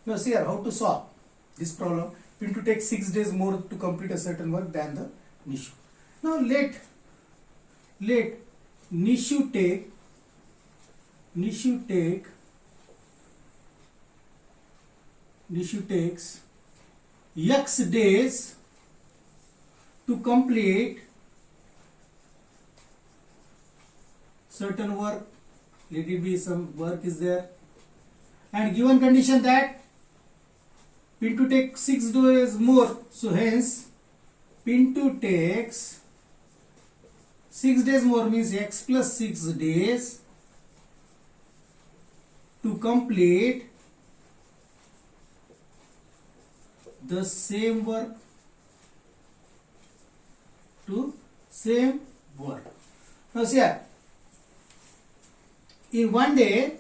Now see here how to solve this problem. Pintu takes 6 days more to complete a certain work than the Nishu. Now let Nishu takes X days to complete certain work. Let it be some work is there, and given condition that Pintu takes 6 days more, so hence Pintu takes 6 days more means X plus 6 days to complete the same work. Now see here, in one day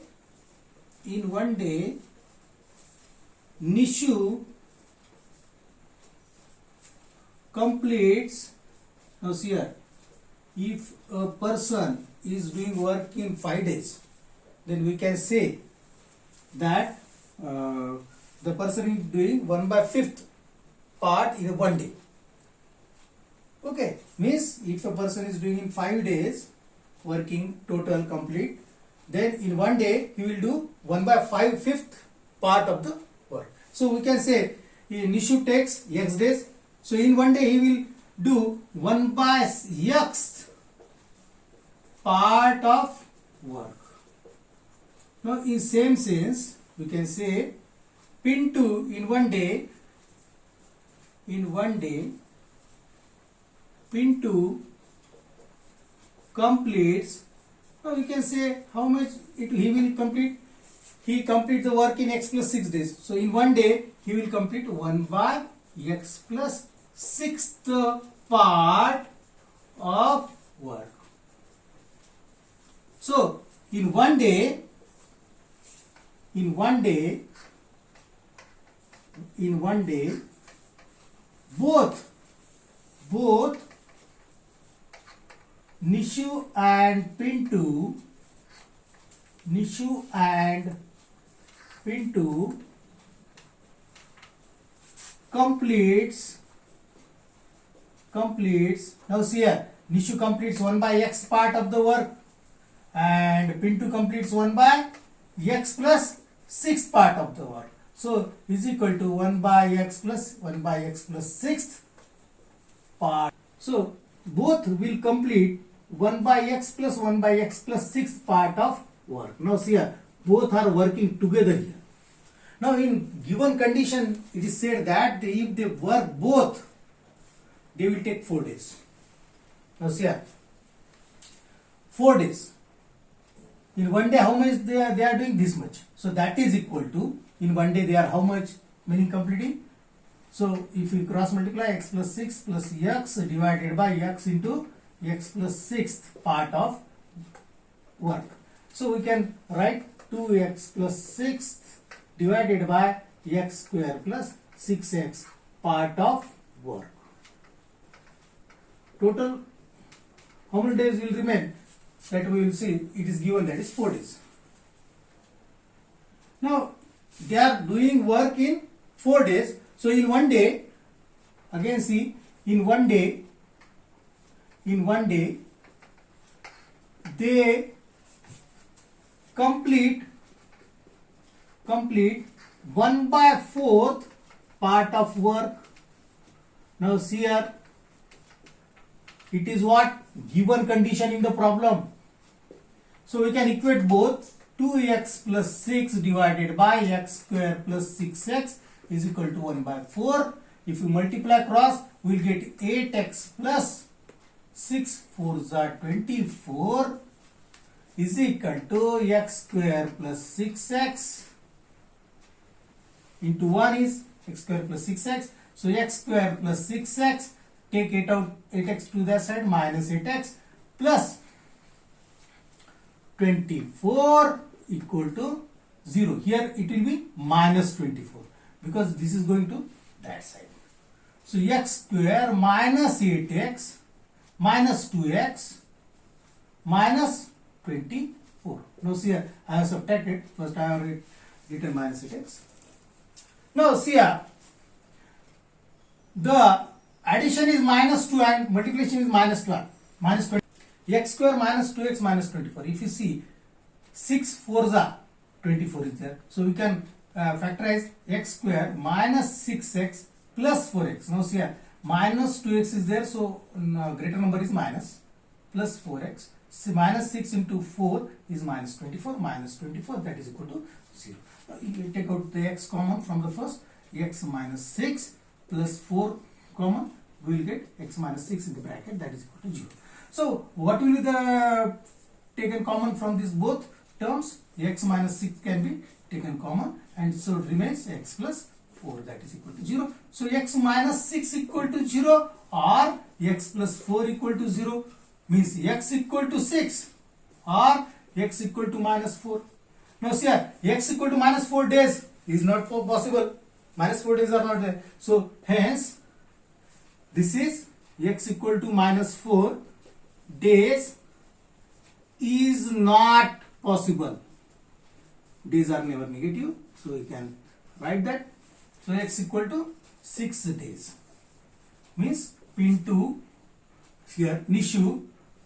Nishu completes. Now see here, if a person is doing work in 5 days, then we can say that the person is doing 1/5 part in one day. Okay, means if a person is doing in 5 days working total complete, then in one day he will do 1/5 part of the work. So we can say Nishu takes X days, so in one day he will do 1/X part of work. Now in same sense we can say Pintu in one day Pintu completes. Now we can say how much he will complete. He complete the work in X plus 6 days. So in one day he will complete 1/X plus 6th part of work. So in one day both Nishu and Pintu completes. Now see here, Nishu completes 1/X part of the work and Pintu completes 1/X plus 6th part of the work. So is equal to 1/X plus 6th part. So both will complete 1/X plus 1/X plus 6th part of work. Now see here, both are working together here. Now in given condition it is said that if they work both, they will take 4 days. Now see here, 4 days. In one day how much they are doing? This much. So that is equal to, in one day they are how much meaning completing? So if we cross multiply, X plus 6 plus X divided by X into X plus 6th part of work. So we can write 2X plus 6th divided by X square plus 6X part of work. Total how many days will remain? That we will see. It is given that is 4 days. Now they are doing work in 4 days. So in one day, again see, in one day they complete 1/4 part of work. Now see here, it is what? Given condition in the problem. So we can equate both. 2X plus 6 divided by X square plus 6X is equal to 1/4. If we multiply across, we will get 8X plus 6 4s are 24 is equal to X square plus 6X into 1 is X square plus 6X. So X square plus 6X, take 8 out, 8X to that side, minus 8X plus 24 equal to 0. Here it will be minus 24 because this is going to that side. So X square minus 8X minus 2X minus 24. Now see here, I have subtracted. First I have written minus 8X. Now see here, the addition is minus 2 and multiplication is minus 12, minus 20. X square minus 2x minus 24. If you see 6 4s are 24 is there. So we can factorize x square minus 6x plus 4x. Now see here, minus 2x is there, so greater number is minus, plus 4x. So minus 6 into 4 is minus 24, minus 24, that is equal to 0. You take out the x common from the first, x minus 6 plus 4 common, we will get x minus 6 in the bracket, that is equal to 0. So what will be the taken common from these both terms? X minus 6 can be taken common, and so it remains x plus 4, that is equal to 0. So x minus 6 equal to 0 or x plus 4 equal to 0, means x equal to 6 or x equal to minus 4. Now see here, x equal to minus 4 days is not possible. Minus 4 days are not there. So hence this is x equal to minus 4 days is not possible. Days are never negative, so we can write that. So x equal to 6 days, means pin 2 here, Nishu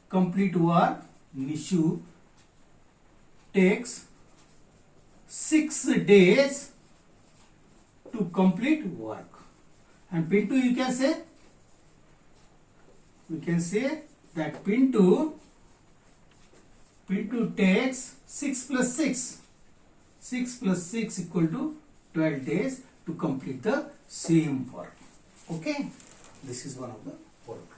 complete work, Nishu takes 6 days to complete work. And pin 2 you can say, we can say that pin 2 takes 6 plus 6. 6 plus 6 equal to 12 days to complete the same work. Okay, this is one of the work.